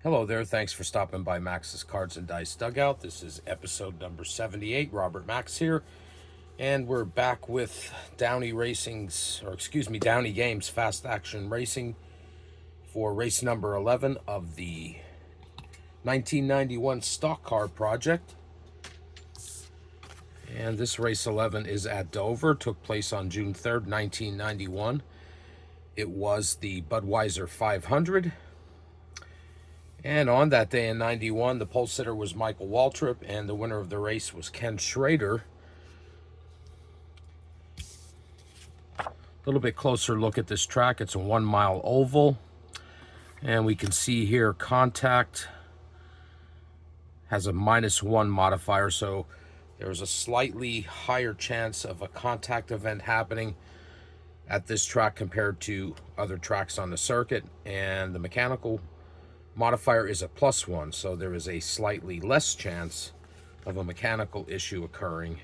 Hello there, thanks for stopping by Max's Cards and Dice Dugout. This is episode number 78. Robert Max here, and we're back with Downey Downey Games Fast Action Racing for race number 11 of the 1991 Stock Car Project. And this race 11 is at Dover, took place on June 3rd, 1991. It was the Budweiser 500. And on that day in 91, the pole sitter was Michael Waltrip, and the winner of the race was Ken Schrader. A little bit closer look at this track. It's a 1 mile oval. And we can see here contact has a -1 modifier, so there's a slightly higher chance of a contact event happening at this track compared to other tracks on the circuit. And the mechanical modifier is a +1, so there is a slightly less chance of a mechanical issue occurring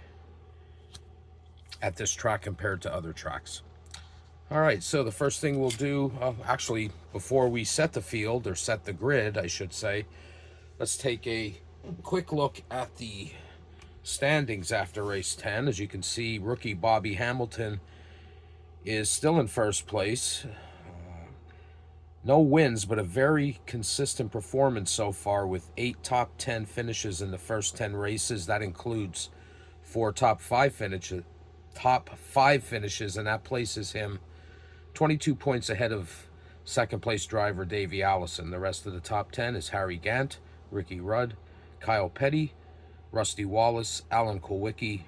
at this track compared to other tracks. All right, so the first thing we'll do, actually, before we set the field, or set the grid, I should say, let's take a quick look at the standings after race 10. As you can see, rookie Bobby Hamilton is still in first place. No wins, but a very consistent performance so far with 8 top 10 finishes in the first 10 races. That includes 4 top 5 finishes, and that places him 22 points ahead of second place driver Davey Allison. The rest of the top 10 is Harry Gant, Ricky Rudd, Kyle Petty, Rusty Wallace, Alan Kulwicki,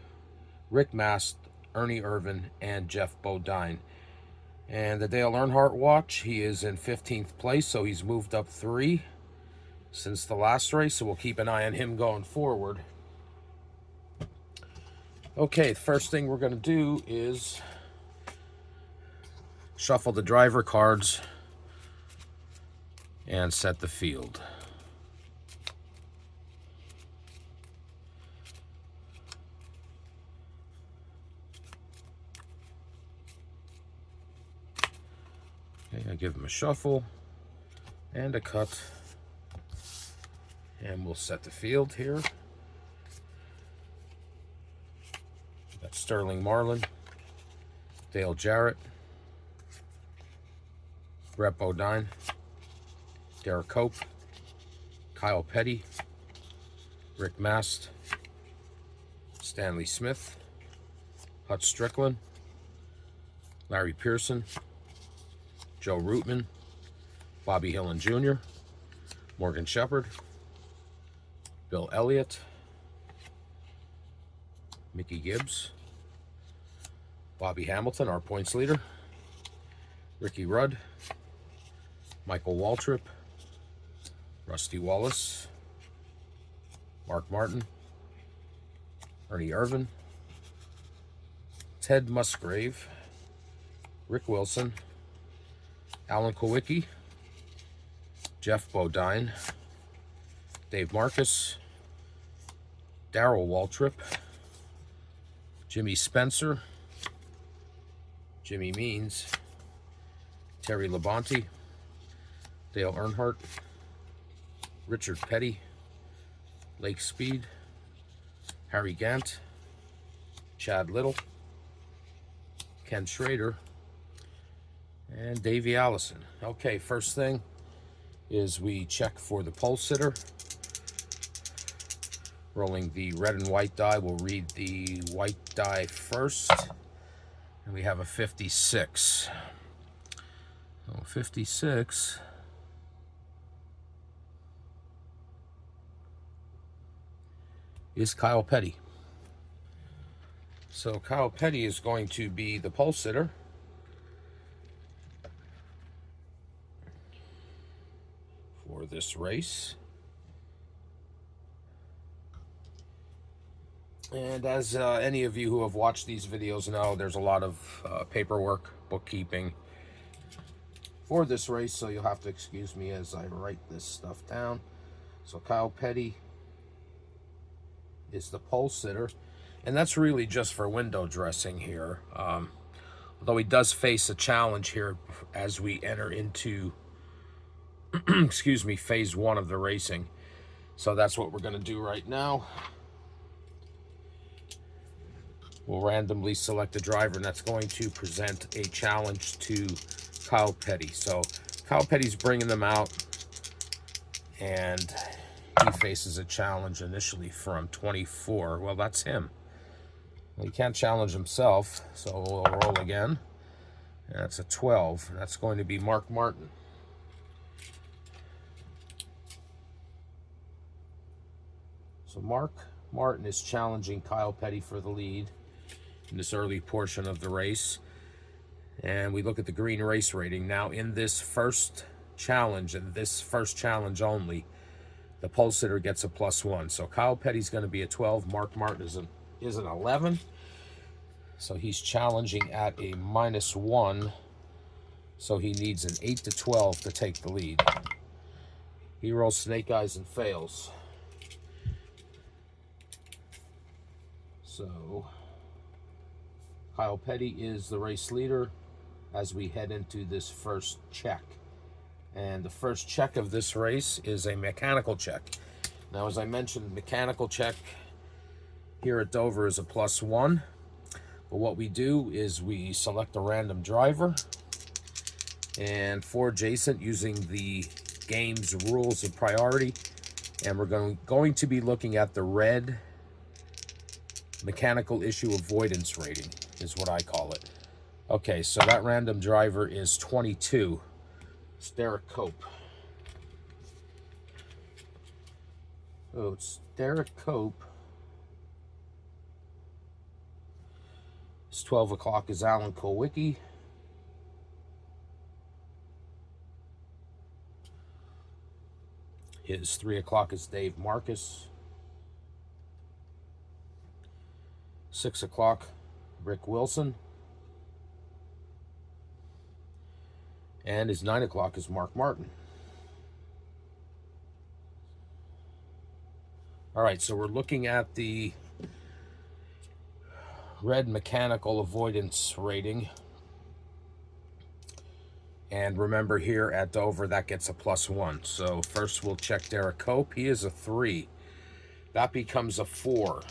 Rick Mast, Ernie Irvin, and Jeff Bodine. And the Dale Earnhardt watch, he is in 15th place, so he's moved up 3 since the last race, so we'll keep an eye on him going forward. Okay, the first thing we're going to do is shuffle the driver cards and set the field. I give them a shuffle and a cut, and we'll set the field here. That's Sterling Marlin, Dale Jarrett, Brett Bodine, Derek Cope, Kyle Petty, Rick Mast, Stanley Smith, Hutch Strickland, Larry Pearson, Joe Rootman, Bobby Hillin Jr., Morgan Shepherd, Bill Elliott, Mickey Gibbs, Bobby Hamilton, our points leader, Ricky Rudd, Michael Waltrip, Rusty Wallace, Mark Martin, Ernie Irvin, Ted Musgrave, Rick Wilson, Alan Kulwicki, Jeff Bodine, Dave Marcus, Darrell Waltrip, Jimmy Spencer, Jimmy Means, Terry Labonte, Dale Earnhardt, Richard Petty, Lake Speed, Harry Gant, Chad Little, Ken Schrader, and Davey Allison. Okay, first thing is we check for the pole sitter. Rolling the red and white die, we'll read the white die first. And we have a 56. So 56 is Kyle Petty. So Kyle Petty is going to be the pole sitter. For this race. And as any of you who have watched these videos know, there's a lot of paperwork, bookkeeping for this race, so you'll have to excuse me as I write this stuff down. So Kyle Petty is the pole sitter, and that's really just for window dressing here. Although he does face a challenge here as we enter into excuse me, phase one of the racing. So that's what we're going to do right now. We'll randomly select a driver, and that's going to present a challenge to Kyle Petty. So Kyle Petty's bringing them out, and he faces a challenge initially from 24. Well, that's him. Well, he can't challenge himself, so we'll roll again. And that's a 12. That's going to be Mark Martin. So Mark Martin is challenging Kyle Petty for the lead in this early portion of the race. And we look at the green race rating. Now in this first challenge, and this first challenge only, the pole sitter gets a +1. So Kyle Petty's going to be a 12. Mark Martin is an 11. So he's challenging at a -1. So he needs an 8 to 12 to take the lead. He rolls snake eyes and fails. So Kyle Petty is the race leader as we head into this first check. And the first check of this race is a mechanical check. Now, as I mentioned, mechanical check here at Dover is a +1. But what we do is we select a random driver. And for Jason, using the game's rules of priority, and we're going to be looking at the red mechanical issue avoidance rating, is what I call it. Okay, so that random driver is 22. It's Derek Cope. So it's Derek Cope. It's 12 o'clock is Alan Kulwicki. His 3 o'clock is Dave Marcus. 6 o'clock, Rick Wilson. And his 9 o'clock is Mark Martin. All right, so we're looking at the red mechanical avoidance rating. And remember, here at Dover, that gets a +1. So first we'll check Derek Cope. He is a 3. That becomes a 4.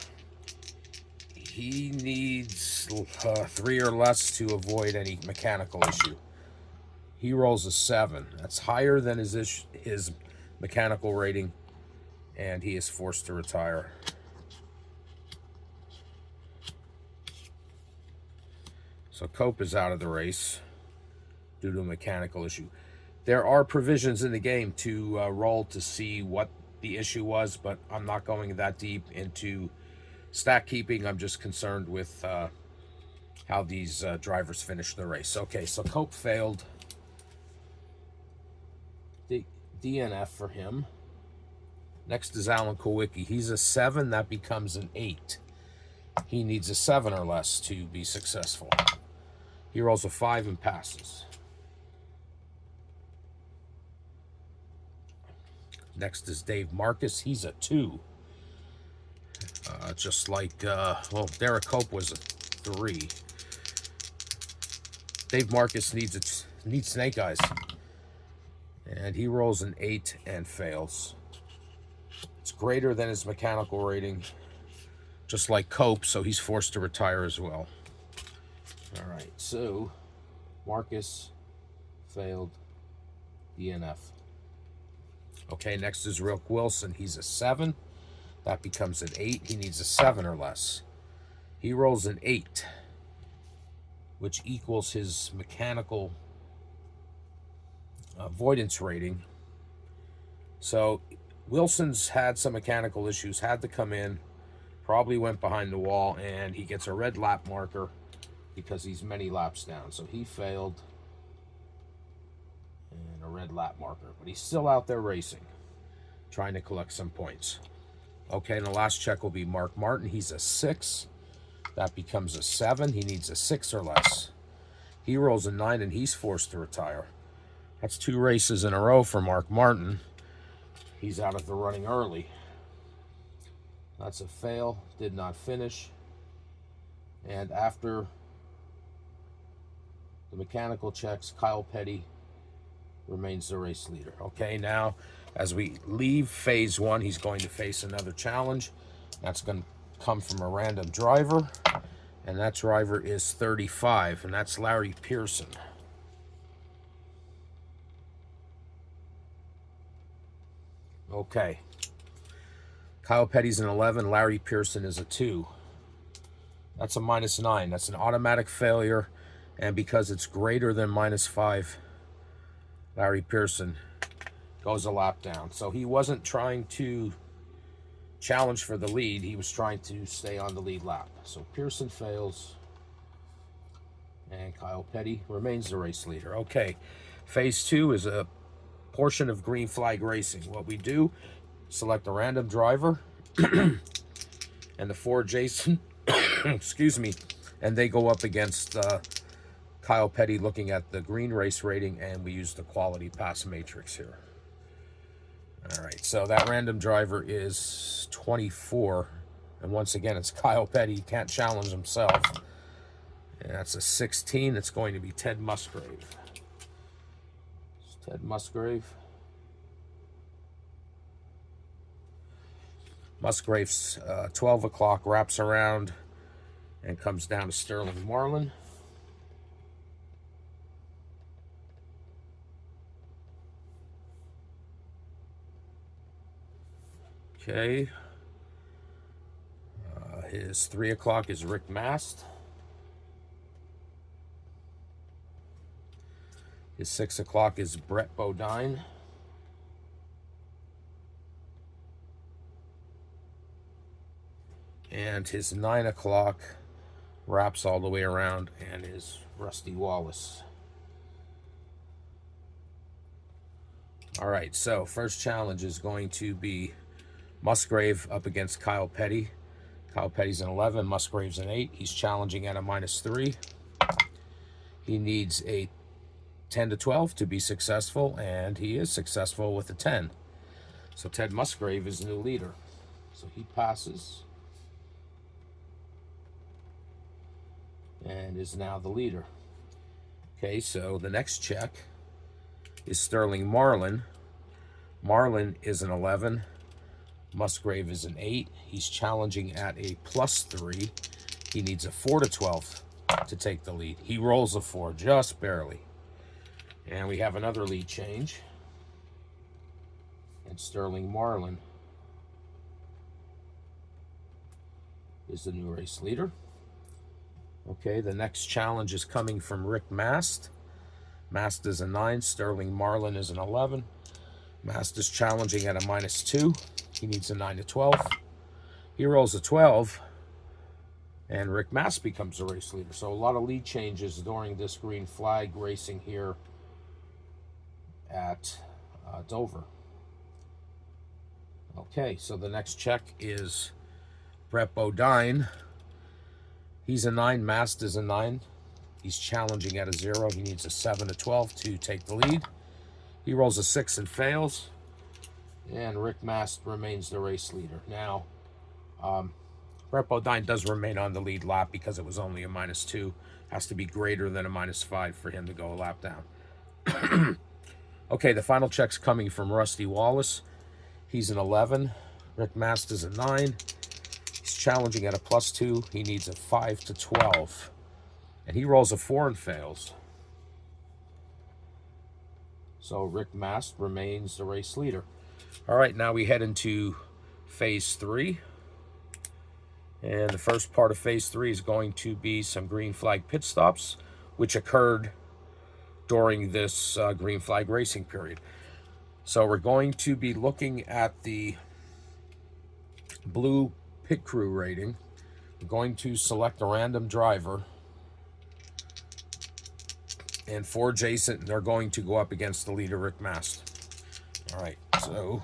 He needs 3 or less to avoid any mechanical issue. He rolls a 7. That's higher than his mechanical rating, and he is forced to retire. So Cope is out of the race due to a mechanical issue. There are provisions in the game to roll to see what the issue was, but I'm not going that deep into stat keeping. I'm just concerned with how these drivers finish the race. Okay, so Cope failed. DNF for him. Next is Alan Kulwicki. He's a 7. That becomes an 8. He needs a 7 or less to be successful. He rolls a 5 and passes. Next is Dave Marcus. He's a 2. Just like, well, Derek Cope was a 3. Dave Marcus needs snake eyes. And he rolls an 8 and fails. It's greater than his mechanical rating, just like Cope, so he's forced to retire as well. All right, so Marcus failed, DNF. Okay, next is Rick Wilson. He's a 7. That becomes an 8. He needs a 7 or less. He rolls an 8, which equals his mechanical avoidance rating. So Wilson's had some mechanical issues, had to come in, probably went behind the wall, and he gets a red lap marker because he's many laps down. So he failed, and a red lap marker. But he's still out there racing, trying to collect some points. Okay, and the last check will be Mark Martin. He's a 6. That becomes a 7. He needs a 6 or less. He rolls a 9, and he's forced to retire. That's 2 races in a row for Mark Martin. He's out of the running early. That's a fail. Did not finish. And after the mechanical checks, Kyle Petty remains the race leader. Okay, now as we leave phase one, he's going to face another challenge. That's going to come from a random driver, and that driver is 35, and that's Larry Pearson. Okay, Kyle Petty's an 11, Larry Pearson is a 2. That's a -9. That's an automatic failure, and because it's greater than -5, Larry Pearson goes a lap down. So he wasn't trying to challenge for the lead. He was trying to stay on the lead lap. So Pearson fails, and Kyle Petty remains the race leader. Okay, phase two is a portion of green flag racing. What we do, select a random driver and the 4 adjacent, excuse me, and they go up against Kyle Petty looking at the green race rating, and we use the quality pass matrix here. All right, so that random driver is 24, and once again, it's Kyle Petty. He can't challenge himself. And that's a 16. It's going to be Ted Musgrave. It's Ted Musgrave. Musgrave's 12 o'clock, wraps around and comes down to Sterling Marlin. Okay. His 3 o'clock is Rick Mast. His 6 o'clock is Brett Bodine. And his 9 o'clock wraps all the way around and is Rusty Wallace. All right, so first challenge is going to be Musgrave up against Kyle Petty. Kyle Petty's an 11, Musgrave's an 8. He's challenging at a -3. He needs a 10 to 12 to be successful, and he is successful with a 10. So Ted Musgrave is the new leader. So he passes and is now the leader. Okay, so the next check is Sterling Marlin. Marlin is an 11. Musgrave is an 8. He's challenging at a +3. He needs a 4 to 12 to take the lead. He rolls a 4, just barely. And we have another lead change. And Sterling Marlin is the new race leader. Okay, the next challenge is coming from Rick Mast. Mast is a 9. Sterling Marlin is an 11. Mast is challenging at a -2. He needs a 9 to 12. He rolls a 12, and Rick Mast becomes the race leader. So a lot of lead changes during this green flag racing here at Dover. Okay, so the next check is Brett Bodine. He's a 9. Mast is a 9. He's challenging at a 0. He needs a 7 to 12 to take the lead. He rolls a 6 and fails. And Rick Mast remains the race leader. Now, Brett Bodine does remain on the lead lap because it was only a -2. Has to be greater than a -5 for him to go a lap down. Okay, the final check's coming from Rusty Wallace. He's an 11. Rick Mast is a 9. He's challenging at a +2. He needs a 5 to 12. And he rolls a 4 and fails. So Rick Mast remains the race leader. All right, now we head into phase 3. And the first part of phase 3 is going to be some green flag pit stops, which occurred during this green flag racing period. So we're going to be looking at the blue pit crew rating. We're going to select a random driver and 4 adjacent, and they're going to go up against the leader, Rick Mast. All right, so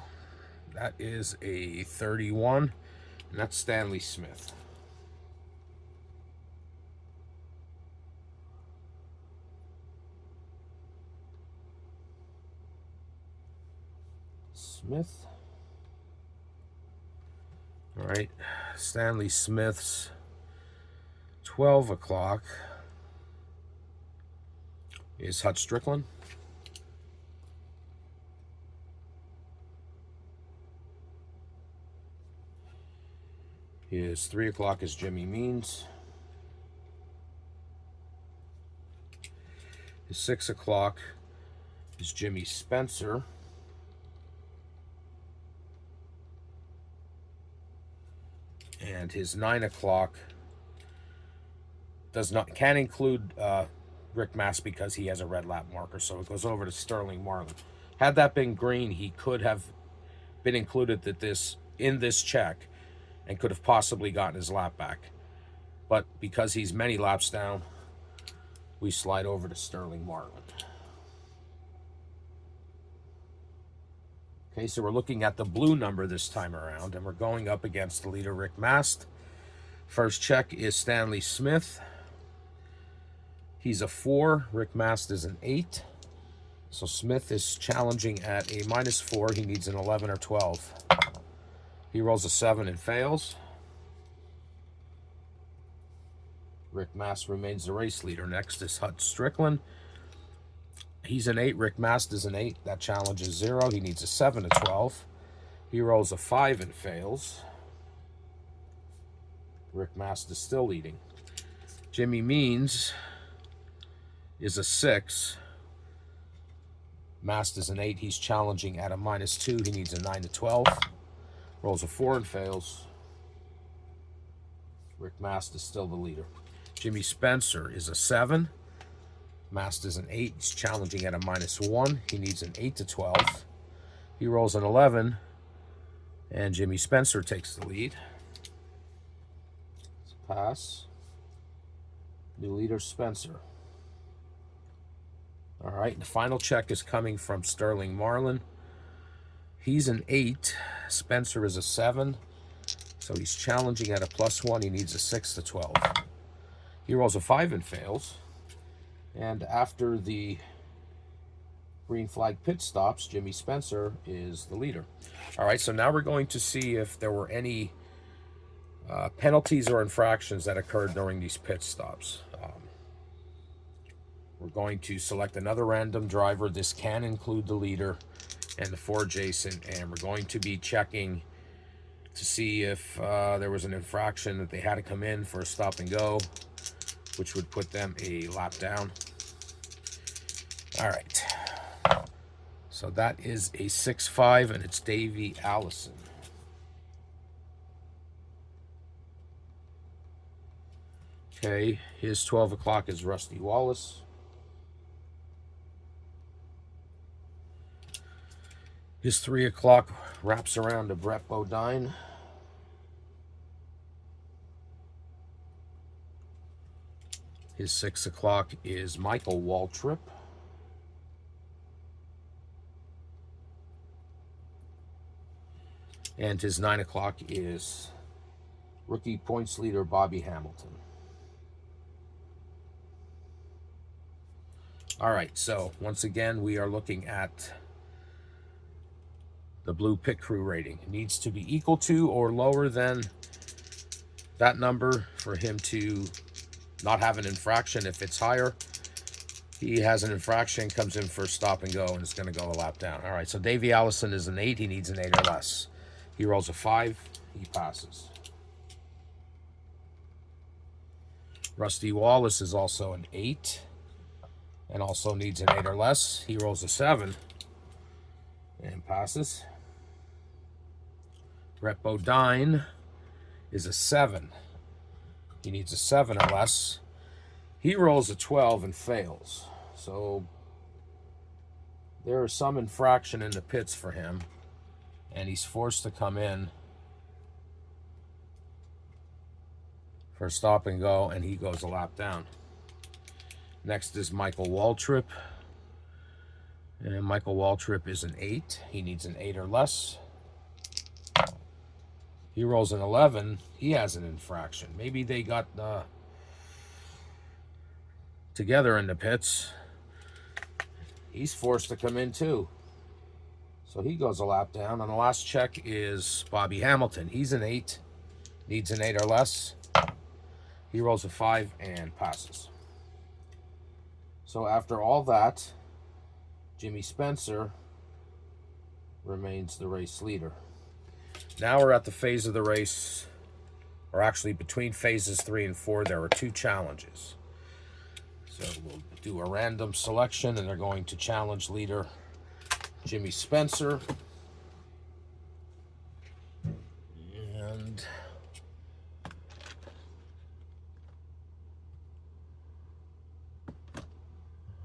that is a 31, and that's Stanley Smith. Smith. All right, Stanley Smith's 12 o'clock is Hut Strickland. His 3 o'clock is Jimmy Means. His 6 o'clock is Jimmy Spencer. And his 9 o'clock can include Rick Mast because he has a red lap marker, so it goes over to Sterling Marlin. Had that been green, he could have been included in this check and could have possibly gotten his lap back. But because he's many laps down, we slide over to Sterling Marlin. Okay, so we're looking at the blue number this time around, and we're going up against the leader, Rick Mast. First check is Stanley Smith. He's a 4. Rick Mast is an 8. So Smith is challenging at a -4. He needs an 11 or 12. He rolls a 7 and fails. Rick Mast remains the race leader. Next is Hut Strickland. He's an 8. Rick Mast is an 8. That challenge is 0. He needs a 7 to 12. He rolls a 5 and fails. Rick Mast is still leading. Jimmy Means is a 6. Mast is an 8. He's challenging at a -2. He needs a 9 to 12. Rolls a 4 and fails. Rick Mast is still the leader. Jimmy Spencer is a 7. Mast is an 8. He's challenging at a -1. He needs an 8 to 12. He rolls an 11, and Jimmy Spencer takes the lead. It's a pass. New leader, Spencer. All right, the final check is coming from Sterling Marlin. He's an 8. Spencer is a 7. So he's challenging at a +1. He needs a 6 to 12. He rolls a 5 and fails. And after the green flag pit stops, Jimmy Spencer is the leader. All right, so now we're going to see if there were any penalties or infractions that occurred during these pit stops. We're going to select another random driver. This can include the leader and the 4 adjacent, and we're going to be checking to see if there was an infraction that they had to come in for a stop and go, which would put them a lap down. All right. So that is a 6-5, and it's Davey Allison. Okay, his 12 o'clock is Rusty Wallace. His 3 o'clock wraps around to Brett Bodine. His 6 o'clock is Michael Waltrip. And his 9 o'clock is rookie points leader Bobby Hamilton. All right, so once again, we are looking at the blue pit crew rating. It needs to be equal to or lower than that number for him to not have an infraction. If it's higher, he has an infraction, comes in for a stop and go, and it's going to go a lap down. All right, so Davey Allison is an 8. He needs an 8 or less. He rolls a 5. He passes. Rusty Wallace is also an 8 and also needs an 8 or less. He rolls a 7 and passes. Brett Bodine is a 7. He needs a 7 or less. He rolls a 12 and fails. So there is some infraction in the pits for him, and he's forced to come in for a stop and go, and he goes a lap down. Next is Michael Waltrip. And Michael Waltrip is an 8. He needs an 8 or less. He rolls an 11. He has an infraction. Maybe they got together in the pits. He's forced to come in too. So he goes a lap down. And the last check is Bobby Hamilton. He's an 8. Needs an 8 or less. He rolls a 5 and passes. So after all that, Jimmy Spencer remains the race leader. Now we're at the phase of the race or actually between phases 3 and 4, there are 2 challenges. So we'll do a random selection, and they're going to challenge leader Jimmy Spencer. And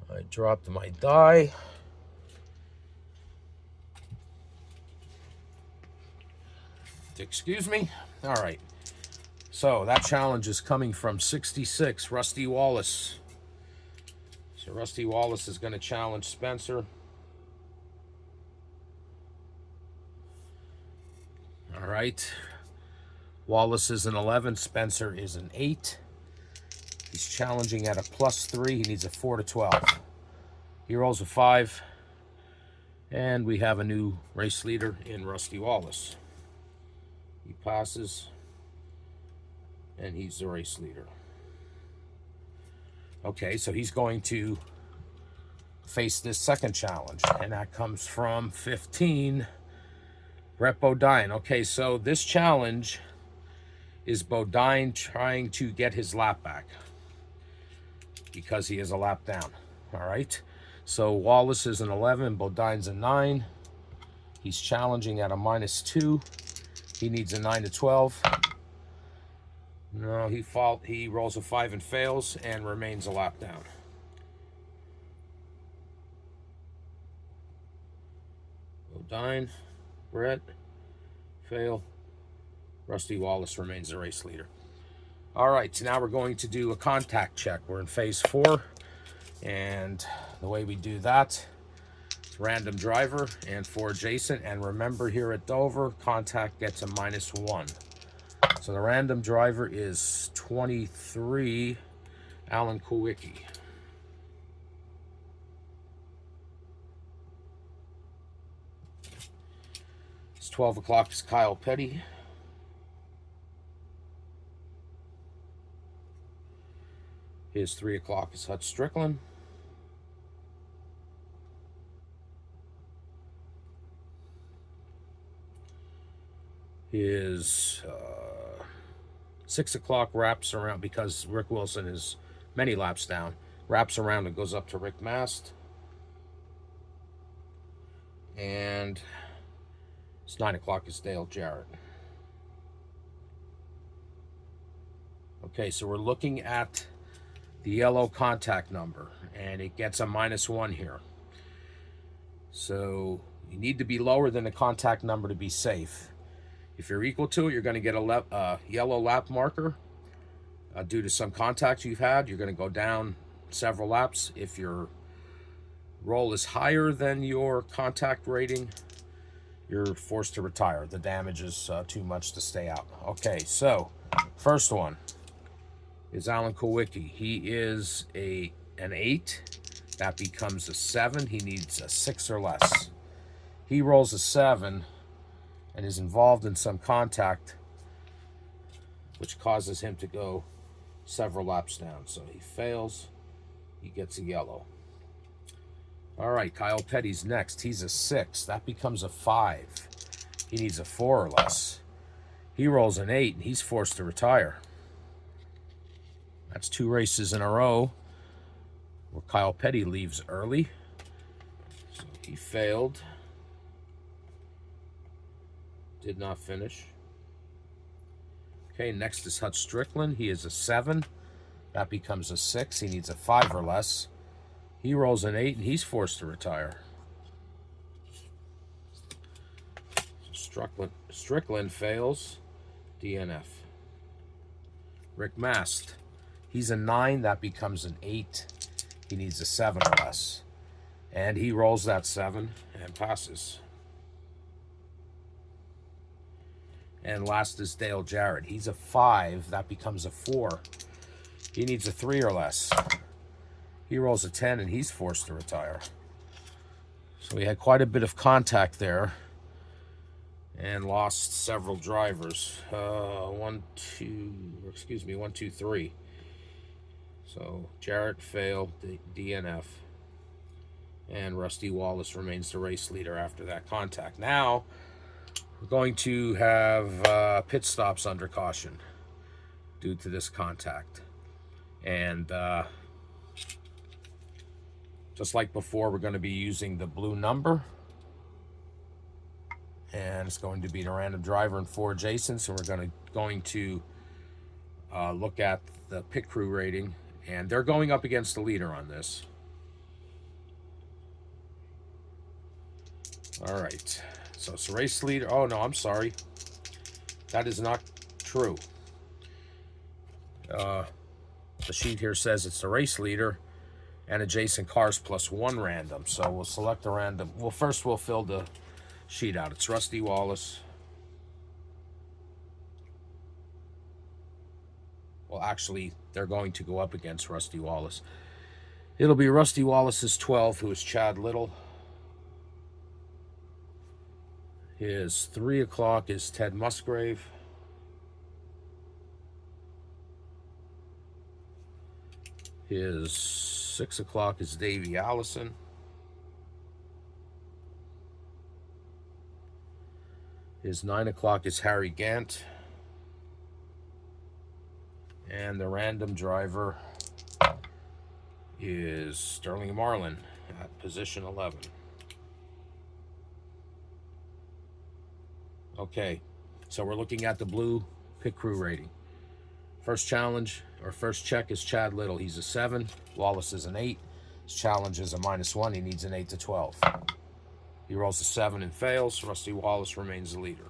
I dropped my die. Excuse me. All right. So that challenge is coming from 66, Rusty Wallace. So Rusty Wallace is going to challenge Spencer. All right. Wallace is an 11. Spencer is an 8. He's challenging at a +3. He needs a 4 to 12. He rolls a 5. And we have a new race leader in Rusty Wallace. He passes. And he's the race leader. Okay, so he's going to face this second challenge. And that comes from 15, Brett Bodine. Okay, so this challenge is Bodine trying to get his lap back because he is a lap down. All right, so Wallace is an 11, Bodine's a 9. He's challenging at a -2. He needs a 9 to 12. No, he rolls a 5 and fails and remains a lap down. Bodine, Brett, fail. Rusty Wallace remains the race leader. All right, so now we're going to do a contact check. We're in phase 4, and the way we do that is random driver and for adjacent. And remember, here at Dover, contact gets a -1. So the random driver is 23, Alan Kowicki. It's 12 o'clock is Kyle Petty. His 3 o'clock is Hutch Strickland. His 6 o'clock wraps around, because Rick Wilson is many laps down, wraps around and goes up to Rick Mast. And it's 9 o'clock is Dale Jarrett. Okay, so we're looking at the yellow contact number, and it gets a -1 here. So you need to be lower than the contact number to be safe. If you're equal to it, you're going to get a yellow lap marker due to some contact you've had. You're going to go down several laps. If your roll is higher than your contact rating, you're forced to retire. The damage is too much to stay out. Okay, so first one is Alan Kowicki. He is an 8. That becomes a 7. He needs a 6 or less. He rolls a 7 and is involved in some contact, which causes him to go several laps down. So he fails. He gets a yellow. All right, Kyle Petty's next. He's a 6. That becomes a 5. He needs a 4 or less. He rolls an 8, and he's forced to retire. That's 2 races in a row where Kyle Petty leaves early. So he failed. Did not finish. Okay, next is Hutch Strickland. He is a 7. That becomes a 6. He needs a 5 or less. He rolls an 8, and he's forced to retire. Strickland fails. DNF. Rick Mast. He's a 9. That becomes an 8. He needs a 7 or less. And he rolls that 7 and passes. And last is Dale Jarrett. He's a 5. That becomes a 4. He needs a 3 or less. He rolls a 10, and he's forced to retire. So we had quite a bit of contact there and lost several drivers. 1, 2, 3. So Jarrett failed, DNF. And Rusty Wallace remains the race leader after that contact. Now we're going to have pit stops under caution. due to this contact. And just like before, we're going to be using the blue number. And it's going to be the random driver and 4 adjacents. And we're going to look at the pit crew rating. And they're going up against the leader on this. All right. So it's a race leader. Oh, no, I'm sorry. That is not true. The sheet here says it's the race leader and adjacent cars plus 1 random. So we'll select the random. Well, first we'll fill the sheet out. It's Rusty Wallace. Well, actually, they're going to go up against Rusty Wallace. It'll be Rusty Wallace's 12, who is Chad Little. His 3 o'clock is Ted Musgrave. His 6 o'clock is Davey Allison. His 9 o'clock is Harry Gant. And the random driver is Sterling Marlin at position 11. Okay, so we're looking at the blue pit crew rating. First challenge, or first check, is Chad Little. He's a 7. Wallace is an 8. His challenge is a -1. He needs an 8 to 12. He rolls a 7 and fails. Rusty Wallace remains the leader.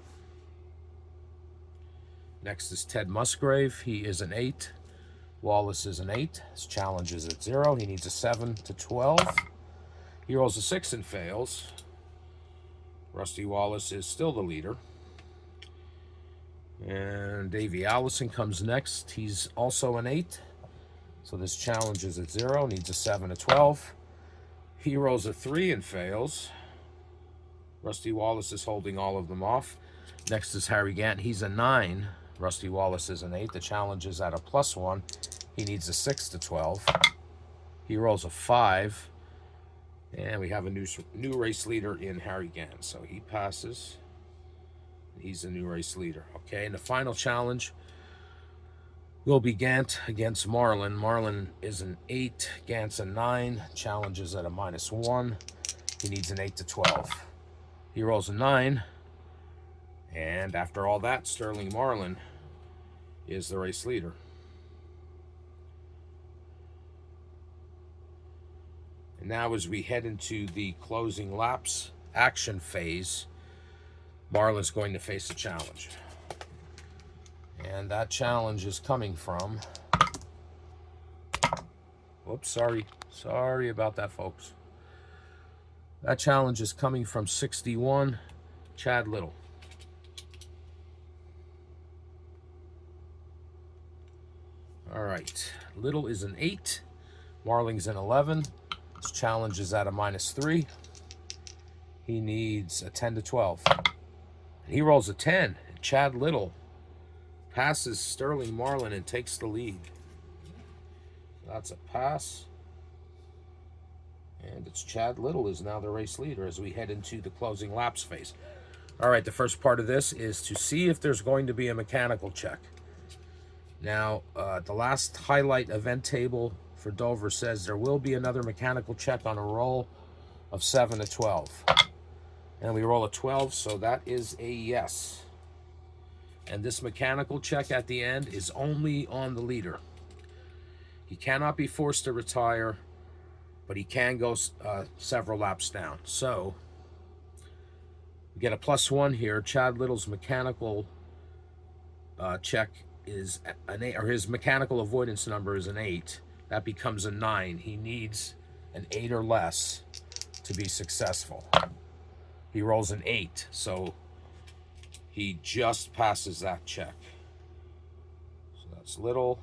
Next is Ted Musgrave. He is an 8. Wallace is an 8. His challenge is at 0. He needs a 7 to 12. He rolls a 6 and fails. Rusty Wallace is still the leader. And Davey Allison comes next. He's also an 8. So this challenge is at 0. Needs a 7 to 12. He rolls a 3 and fails. Rusty Wallace is holding all of them off. Next is Harry Gant. He's a 9. Rusty Wallace is an 8. The challenge is at a +1. He needs a 6 to 12. He rolls a 5. And we have a new race leader in Harry Gant. So he passes. He's the new race leader. Okay, and the final challenge will be Gant against Marlin. Marlin is an 8. Gant's a 9. Challenge is at a -1. He needs an 8 to 12. He rolls a 9. And after all that, Sterling Marlin is the race leader. And now as we head into the closing laps action phase, Marlin's going to face a challenge. And that challenge is coming from... Whoops, sorry about that, folks. That challenge is coming from 61, Chad Little. All right, Little is an 8. Marling's an 11. His challenge is at a -3. He needs a 10 to 12. And he rolls a 10. And Chad Little passes Sterling Marlin and takes the lead. That's a pass. And it's Chad Little is now the race leader as we head into the closing laps phase. All right, the first part of this is to see if there's going to be a mechanical check. Now, the last highlight event table for Dover says there will be another mechanical check on a roll of 7 to 12. And we roll a 12, so that is a yes. And this mechanical check at the end is only on the leader. He cannot be forced to retire, but he can go several laps down. So we get a +1 here. Chad Little's mechanical check is an 8, or his mechanical avoidance number is an 8. That becomes a 9. He needs an 8 or less to be successful. He rolls an 8, so he just passes that check. So that's Little,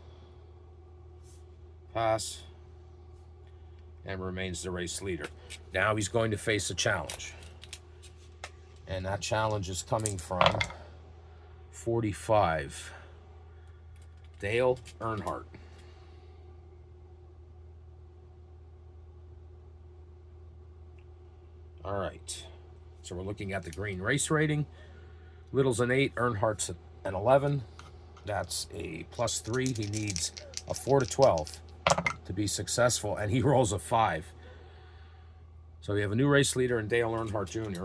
pass, and remains the race leader. Now he's going to face a challenge. And that challenge is coming from 45, Dale Earnhardt. All right, so we're looking at the green race rating. Little's an 8, Earnhardt's an 11. That's a +3. He needs a 4 to 12 to be successful, and he rolls a 5. So we have a new race leader in Dale Earnhardt Jr.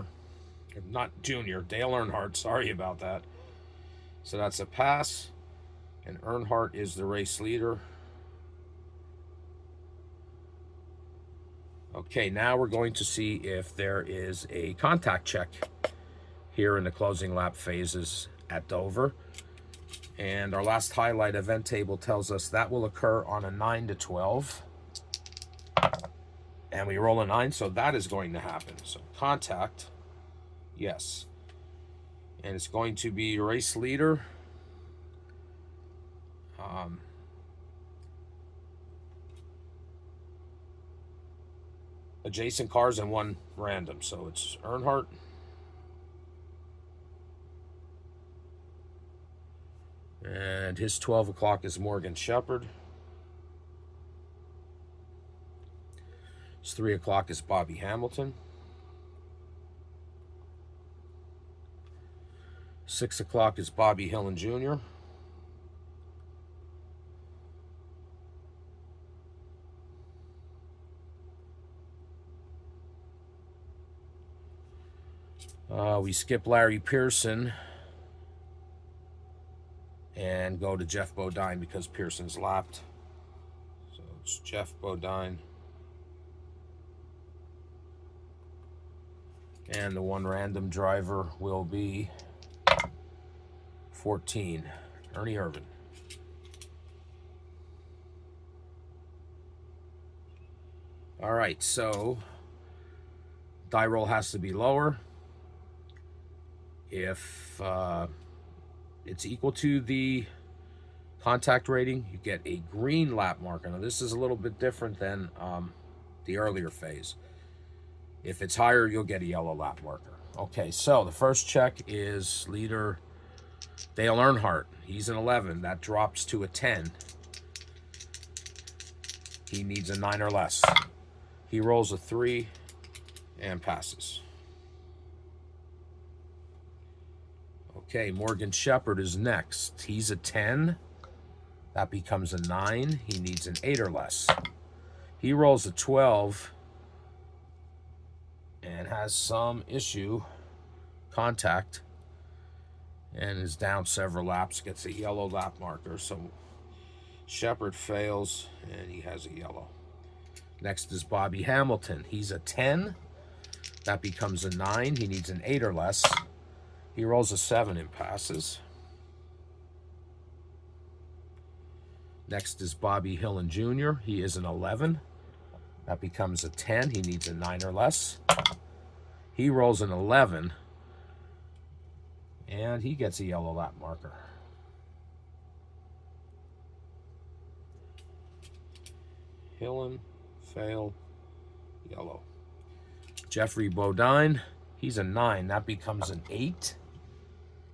Not Junior, Dale Earnhardt. Sorry about that. So that's a pass, and Earnhardt is the race leader. Okay, now we're going to see if there is a contact check here in the closing lap phases at Dover. And our last highlight event table tells us that will occur on a 9 to 12. And we roll a 9, so that is going to happen. So contact, yes. And it's going to be race leader. Adjacent cars and one random. So it's Earnhardt. And his 12 o'clock is Morgan Shepherd. His 3 o'clock is Bobby Hamilton. 6 o'clock is Bobby Hillin Jr. We skip Larry Pearson and go to Jeff Bodine because Pearson's lapped. So it's Jeff Bodine. And the one random driver will be 14, Ernie Irvan. All right, so die roll has to be lower. If it's equal to the contact rating, you get a green lap marker. Now this is a little bit different than the earlier phase. If it's higher, you'll get a yellow lap marker. Okay, so the first check is leader Dale Earnhardt. He's an 11. That drops to a 10. He needs a 9 or less. He rolls a 3 and passes. Okay, Morgan Shepherd is next. He's a 10. That becomes a 9. He needs an 8 or less. He rolls a 12 and has some issue, contact, and is down several laps, gets a yellow lap marker. So Shepherd fails, and he has a yellow. Next is Bobby Hamilton. He's a 10. That becomes a 9. He needs an 8 or less. He rolls a 7 and passes. Next is Bobby Hillin Jr. He is an 11. That becomes a 10. He needs a 9 or less. He rolls an 11. And he gets a yellow lap marker. Hillin, fail, yellow. Jeffrey Bodine, he's a 9. That becomes an 8.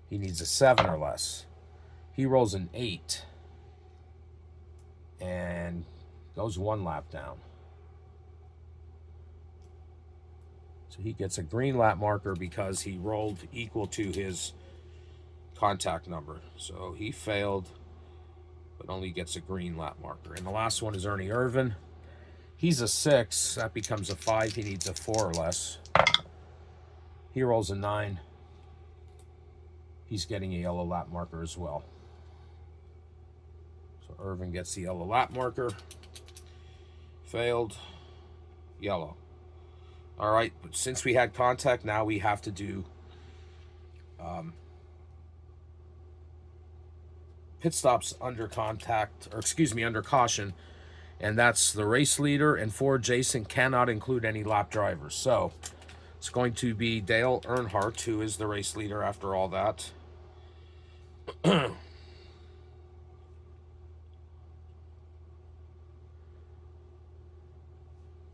He needs a 7 or less. He rolls an 8 and goes 1 lap down. So he gets a green lap marker because he rolled equal to his contact number. So he failed, but only gets a green lap marker. And the last one is Ernie Irvan. He's a 6. That becomes a 5. He needs a 4 or less. He rolls a 9. He's getting a yellow lap marker as well. So Irvan gets the yellow lap marker. Failed. Yellow. All right, but since we had contact, now we have to do pit stops under contact, or excuse me, under caution. And that's the race leader and 4 adjacent, cannot include any lap drivers. So it's going to be Dale Earnhardt, who is the race leader after all that.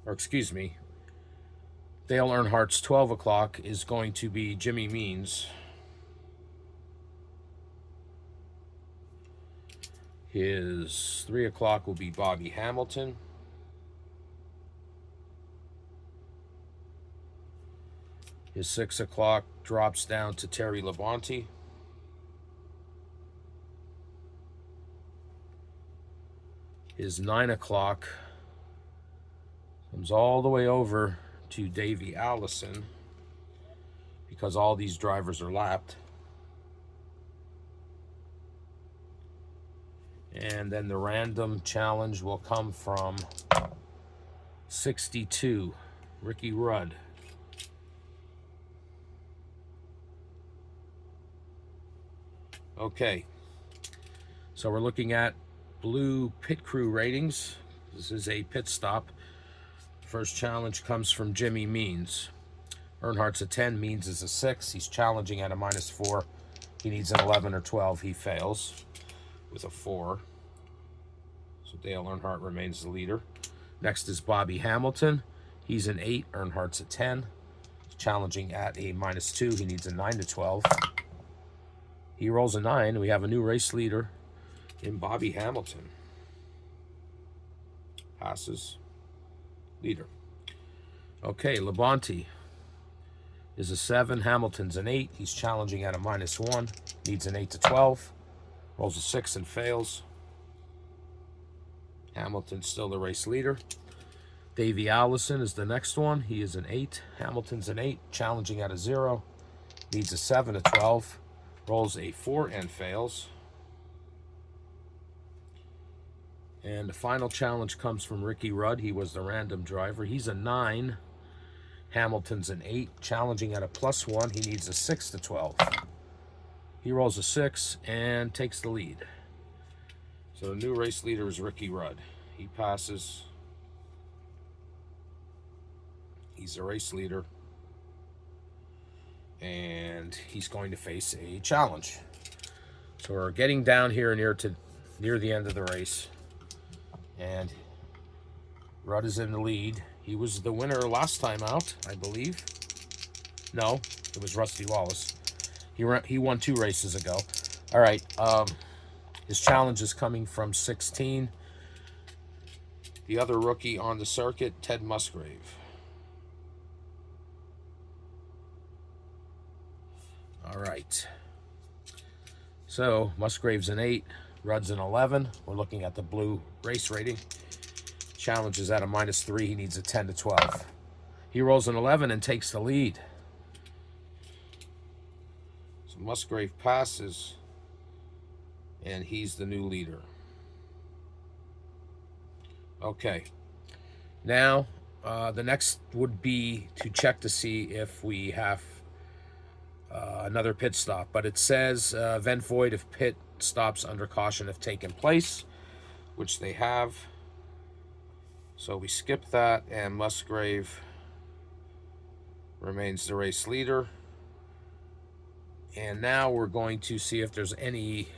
Or excuse me, Dale Earnhardt's 12 o'clock is going to be Jimmy Means. His 3 o'clock will be Bobby Hamilton. His 6 o'clock drops down to Terry Labonte. His 9 o'clock comes all the way over to Davey Allison because all these drivers are lapped. And then the random challenge will come from 62, Ricky Rudd. Okay, so we're looking at blue pit crew ratings. This is a pit stop. First challenge comes from Jimmy Means. Earnhardt's a 10, Means is a 6. He's challenging at a -4. He needs an 11 or 12. He fails with a 4. So Dale Earnhardt remains the leader. Next is Bobby Hamilton. He's an 8. Earnhardt's a 10. He's challenging at a -2. He needs a 9 to 12. He rolls a 9. We have a new race leader in Bobby Hamilton. Passes. Leader. Okay, Labonte is a 7. Hamilton's an 8. He's challenging at a -1. Needs an 8 to 12. Rolls a 6 and fails. Hamilton's still the race leader. Davey Allison is the next one. He is an 8. Hamilton's an 8. Challenging at a 0. Needs a 7 to 12. Rolls a 4 and fails. And the final challenge comes from Ricky Rudd. He was the random driver. He's a 9. Hamilton's an 8. Challenging at a +1. He needs a 6 to 12. He rolls a 6 and takes the lead. So the new race leader is Ricky Rudd. He passes. He's the race leader. And he's going to face a challenge. So we're getting down here near the end of the race. And Rudd is in the lead. He was the winner last time out, I believe. No, it was Rusty Wallace. He won 2 races ago. All right. His challenge is coming from 16. The other rookie on the circuit, Ted Musgrave. All right. So Musgrave's an 8. Rudd's an 11. We're looking at the blue race rating. Challenge is at a -3. He needs a 10 to 12. He rolls an 11 and takes the lead. So Musgrave passes, and he's the new leader. Okay. Now, the next would be to check to see if we have another pit stop. But it says vent void if pit stops under caution have taken place, which they have. So we skip that, and Musgrave remains the race leader. And now we're going to see if there's any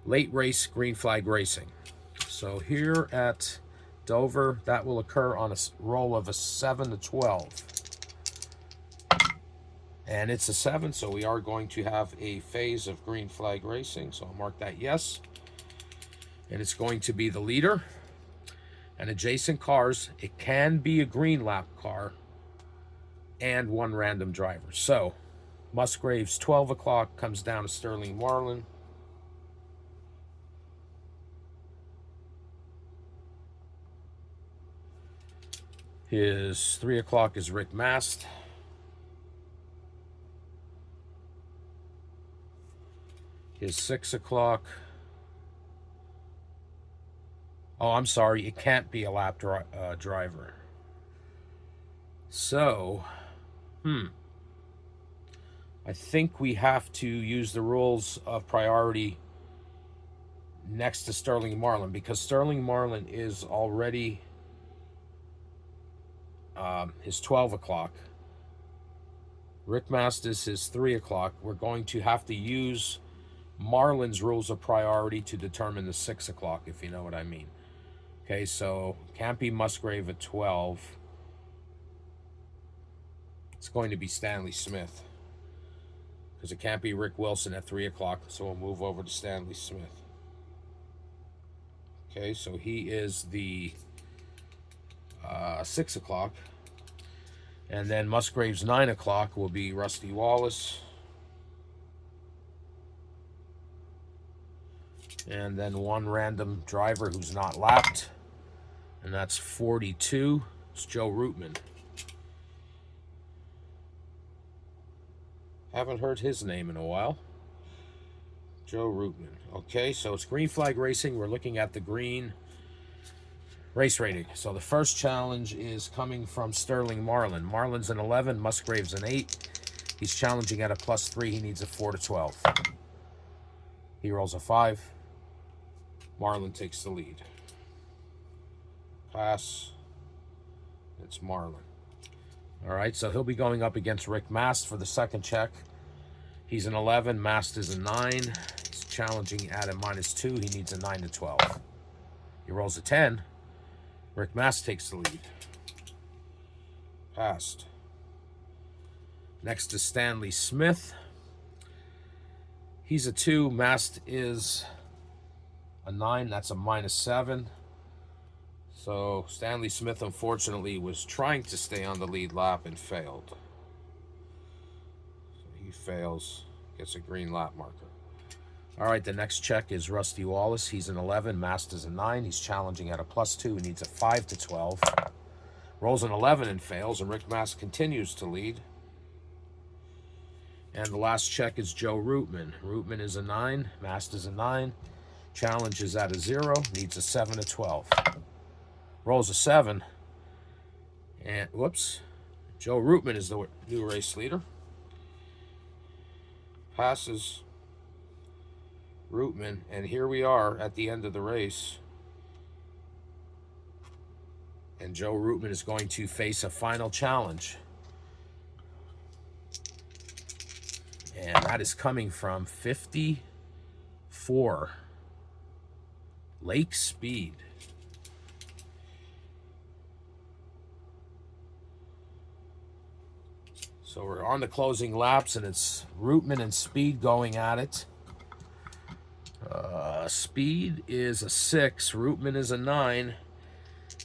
late race green flag racing. So here at Dover, that will occur on a roll of a 7 to 12. And it's a 7, so we are going to have a phase of green flag racing. So I'll mark that yes. And it's going to be the leader and adjacent cars. It can be a green lap car and 1 random driver. So Musgrave's 12 o'clock comes down to Sterling Marlin. His 3 o'clock is Rick Mast. His 6 o'clock. Oh, I'm sorry. It can't be a lap driver. So, I think we have to use the rules of priority next to Sterling Marlin, because Sterling Marlin is already his 12 o'clock. Rick Mast is his 3 o'clock. We're going to have to use Marlin's rules of priority to determine the 6 o'clock, if you know what I mean. Okay, so can't be Musgrave at 12. It's going to be Stanley Smith, because it can't be Rick Wilson at 3 o'clock, so we'll move over to Stanley Smith. Okay, so he is the 6 o'clock. And then Musgrave's 9 o'clock will be Rusty Wallace. And then one random driver who's not lapped. And that's 42. It's Joe Rootman. Haven't heard his name in a while. Joe Rootman. Okay, so it's green flag racing. We're looking at the green race rating. So the first challenge is coming from Sterling Marlin. Marlin's an 11, Musgrave's an 8. He's challenging at a +3. He needs a 4 to 12. He rolls a 5. Marlin takes the lead. Pass. It's Marlin. All right, so he'll be going up against Rick Mast for the second check. He's an 11. Mast is a 9. He's challenging at a -2. He needs a 9 to 12. He rolls a 10. Rick Mast takes the lead. Passed. Next is Stanley Smith. He's a 2. Mast is a 9. That's a -7. So Stanley Smith, unfortunately, was trying to stay on the lead lap and failed. So he fails, gets a green lap marker. All right, the next check is Rusty Wallace. He's an 11. Mast is a 9. He's challenging at a +2. He needs a 5 to 12. Rolls an 11 and fails, and Rick Mast continues to lead. And the last check is Joe Rootman. Rootman is a 9. Mast is a 9. Challenge is at a 0. Needs a 7 to 12. Rolls a 7. And, whoops. Joe Rootman is the new race leader. Passes Rootman. And here we are at the end of the race. And Joe Rootman is going to face a final challenge. And that is coming from 54 Lake Speed. So we're on the closing laps, and it's Rootman and Speed going at it. Speed is a 6. Rootman is a 9.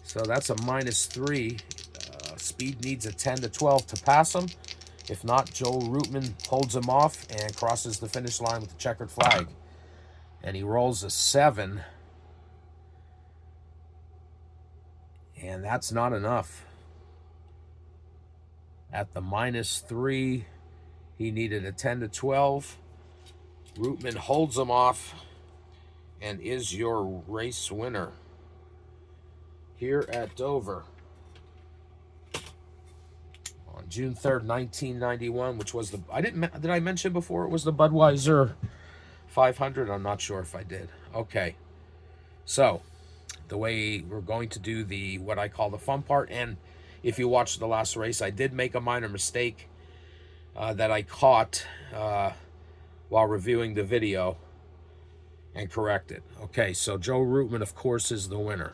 So that's a -3. Speed needs a 10 to 12 to pass him. If not, Joe Rootman holds him off and crosses the finish line with the checkered flag. And he rolls a 7. And that's not enough. At the -3, he needed a 10 to 12. Rootman holds him off and is your race winner here at Dover on June 3rd, 1991, which was the, did I mention before it was the Budweiser 500? I'm not sure if I did. Okay. So, the way we're going to do the, what I call the fun part, and if you watched the last race, I did make a minor mistake that I caught while reviewing the video and correct it. Okay, so Joe Rootman, of course, is the winner.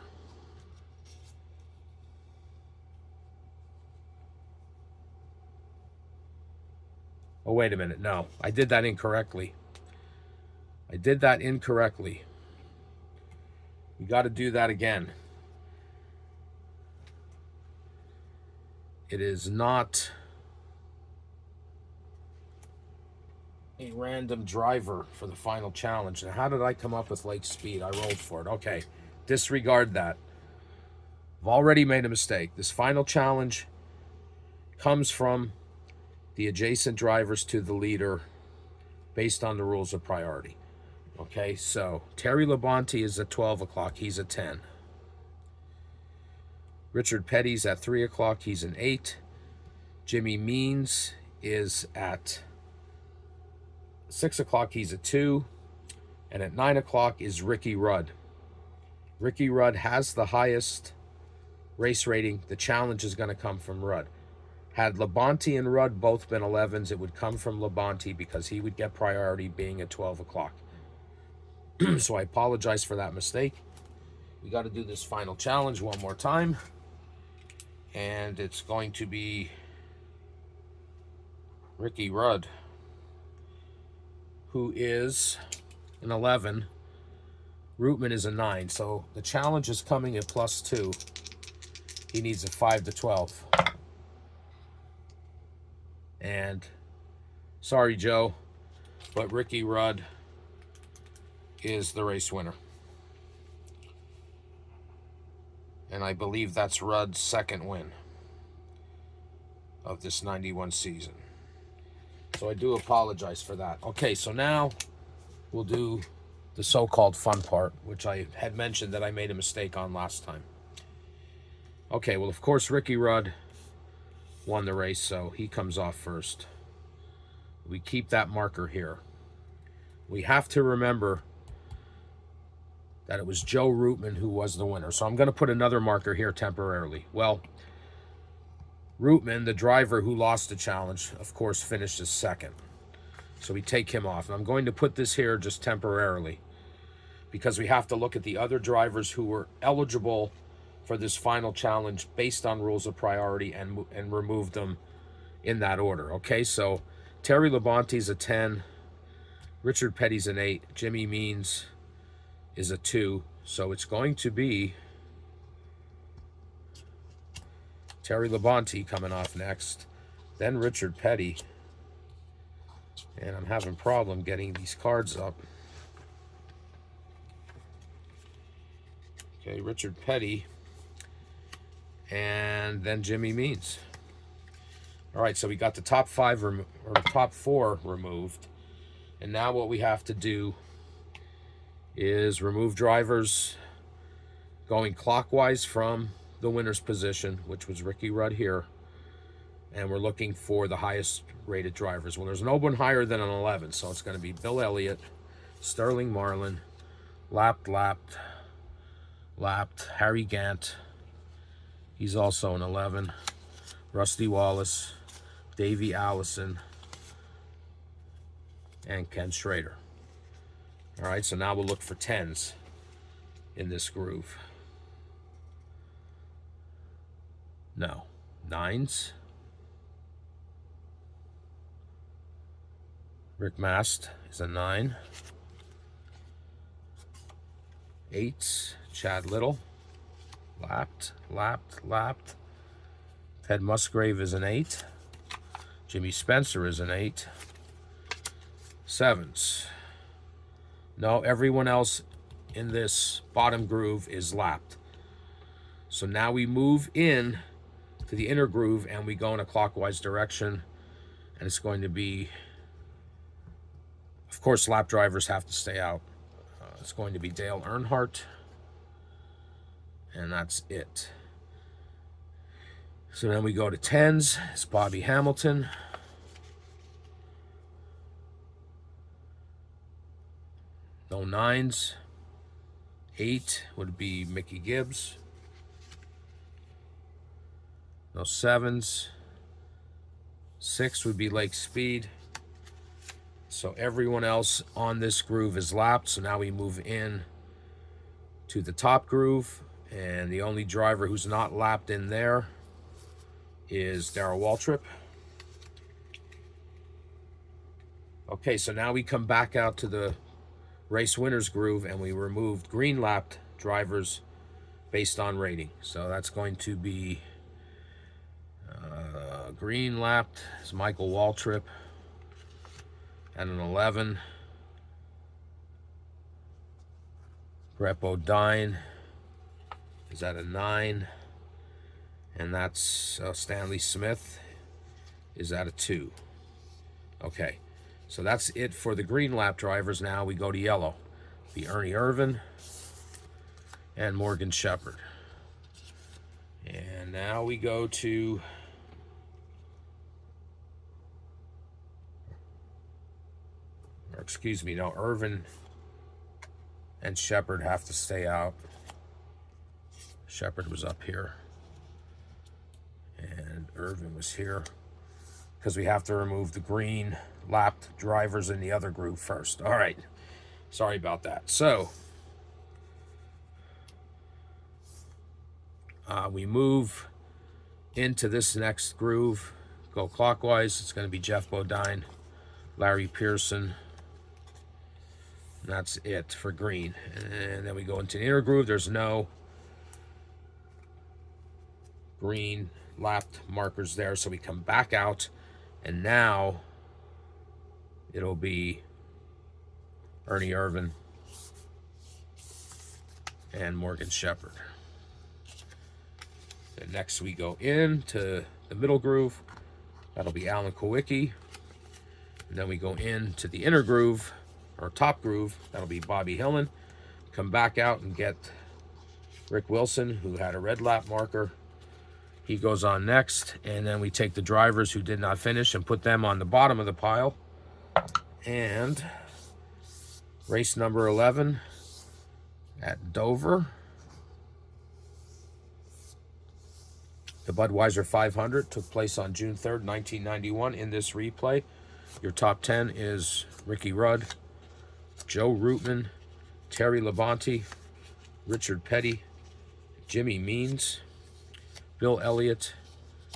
Oh, wait a minute. No, I did that incorrectly. We got to do that again. It is not a random driver for the final challenge. Now, how did I come up with Lake Speed? I rolled for it. Okay, disregard that. I've already made a mistake. This final challenge comes from the adjacent drivers to the leader based on the rules of priority. Okay, so Terry Labonte is at 12 o'clock. He's a 10. Richard Petty's at 3 o'clock. He's an 8. Jimmy Means is at 6 o'clock. He's a 2. And at 9 o'clock is Ricky Rudd. Ricky Rudd has the highest race rating. The challenge is going to come from Rudd. Had Labonte and Rudd both been 11s, it would come from Labonte because he would get priority being at 12 o'clock. So I apologize for that mistake. We got to do this final challenge one more time. And it's going to be Ricky Rudd, who is an 11. Rootman is a 9. So the challenge is coming at +2. He needs a 5 to 12. And sorry, Joe, but Ricky Rudd is the race winner. And I believe that's Rudd's second win of this 91 season. So I do apologize for that. Okay, so now we'll do the so-called fun part, which I had mentioned that I made a mistake on last time. Okay, well, of course, Ricky Rudd won the race, so he comes off first. We keep that marker here. We have to remember that it was Joe Rootman who was the winner. So I'm going to put another marker here temporarily. Well, Rootman, the driver who lost the challenge, of course, finished as second. So we take him off. And I'm going to put this here just temporarily because we have to look at the other drivers who were eligible for this final challenge based on rules of priority and remove them in that order. Okay, so Terry Labonte's a 10, Richard Petty's an 8, Jimmy Means is a 2, so it's going to be Terry Labonte coming off next, then Richard Petty, and I'm having a problem getting these cards up. Okay, Richard Petty, and then Jimmy Means. All right, so we got the top 5 or top 4 removed, and now what we have to do is remove drivers going clockwise from the winner's position, which was Ricky Rudd here, and we're looking for the highest rated drivers. Well, there's no one higher than an 11, so it's going to be Bill Elliott, Sterling Marlin, Lapped, Harry Gant, he's also an 11, Rusty Wallace, Davey Allison, and Ken Schrader. All right, so now we'll look for 10s in this groove. No, 9s. Rick Mast is a 9. 8s, Chad Little, Lapped. Ted Musgrave is an 8. Jimmy Spencer is an 8. 7s. No, everyone else in this bottom groove is lapped. So now we move in to the inner groove and we go in a clockwise direction. And it's going to be, of course, lap drivers have to stay out. It's going to be Dale Earnhardt. And that's it. So then we go to 10s. It's Bobby Hamilton. No 9s. 8 would be Mickey Gibbs. No 7s. 6 would be Lake Speed. So everyone else on this groove is lapped. So now we move in to the top groove. And the only driver who's not lapped in there is Darrell Waltrip. Okay, so now we come back out to the race winners groove and we removed green lapped drivers based on rating. So that's going to be green lapped is Michael Waltrip at an 11. Brett Bodine is at a 9. And that's Stanley Smith is at a 2. Okay. So that's it for the green lap drivers. Now we go to yellow. Be Ernie Irvan and Morgan Shepherd. And now we go to Irvan and Shepherd have to stay out. Shepherd was up here. And Irvan was here. Because we have to remove the green lapped drivers in the other group first. All right. Sorry about that. So, we move into this next groove. Go clockwise. It's going to be Jeff Bodine, Larry Pearson. And that's it for green. And then we go into the inner groove. There's no green lapped markers there. So we come back out. And now it'll be Ernie Irvan and Morgan Shepherd. Then next we go into the middle groove. That'll be Alan Kowicki. And then we go into the inner groove, or top groove. That'll be Bobby Hillin. Come back out and get Rick Wilson, who had a red lap marker. He goes on next. And then we take the drivers who did not finish and put them on the bottom of the pile. And race number 11 at Dover. The Budweiser 500 took place on June 3rd, 1991 in this replay. Your top 10 is Ricky Rudd, Joe Rootman, Terry Labonte, Richard Petty, Jimmy Means, Bill Elliott,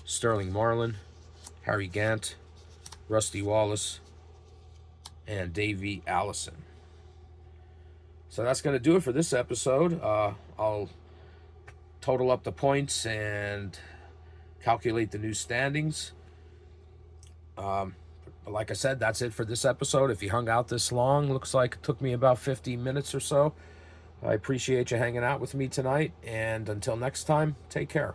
Sterling Marlin, Harry Gant, Rusty Wallace, and Davey Allison. So that's going to do it for this episode. I'll total up the points and calculate the new standings. But like I said, that's it for this episode. If you hung out this long, looks like it took me about 15 minutes or so. I appreciate you hanging out with me tonight. And until next time, take care.